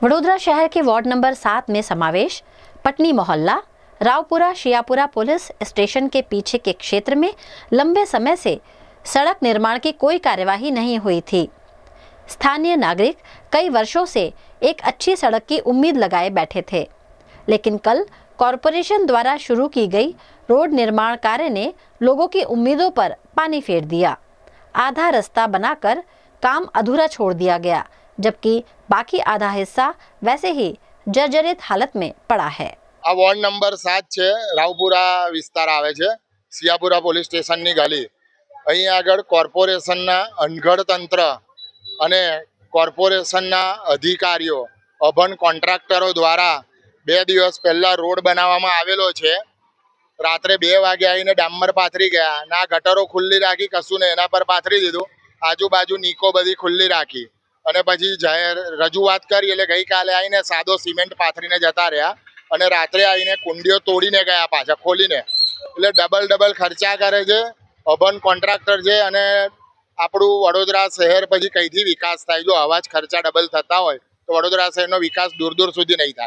वडोदरा शहर के ward number 7 में समावेश पटनी मोहल्ला रावपुरा शियापुरा पुलिस स्टेशन के पीछे के क्षेत्र में लंबे समय से सड़क निर्माण की कोई कार्यवाही नहीं हुई थी। स्थानीय नागरिक कई वर्षों से एक अच्छी सड़क की उम्मीद लगाए बैठे थे, लेकिन कल कॉरपोरेशन द्वारा शुरू की गई रोड निर्माण कार्य ने लोगों की उम्मीदों पर पानी फेर दिया। आधा रास्ता बनाकर काम अधूरा छोड़ दिया गया, जबकि बाकी आधा हिस्सा वैसे ही जर्जरित हालत में पड़ा है। आ वॉर्ड नंबर 7 है, रावपुरा विस्तार आवे छे, सियापुरा पोलीस स्टेशननी गली। અહીં આગળ કોર્પોરેશનના અનગઢ તંત્ર અને કોર્પોરેશનના અધિકારીઓ અભણ કોન્ટ્રાક્ટરો દ્વારા 2 દિવસ પહેલા રોડ બનાવવામાં આવેલો છે। રાત્રે 2 વાગે આવીને ડામર પાથરી ગયા, ના ગટરો ખુલ્લી રાખી, કશું ને એના પર પાથરી દીધું, આજુબાજુ નીકો બધી ખુલ્લી રાખી અને પછી જાહેર રજૂઆત કરી એટલે ગઈકાલે આવીને સાદો સિમેન્ટ પાથરીને જતા રહ્યા અને રાત્રે આવીને કુંડીઓ તોડીને ગયા પાછા ખોલીને। એટલે ડબલ ખર્ચા કરે છે, અભણ કોન્ટ્રાક્ટર છે અને આપણું વડોદરા શહેર પછી કઈથી વિકાસ થાય? જો આવા જ ખર્ચા ડબલ થતા હોય તો વડોદરા શહેરનો વિકાસ દૂર દૂર સુધી નહીં થાય।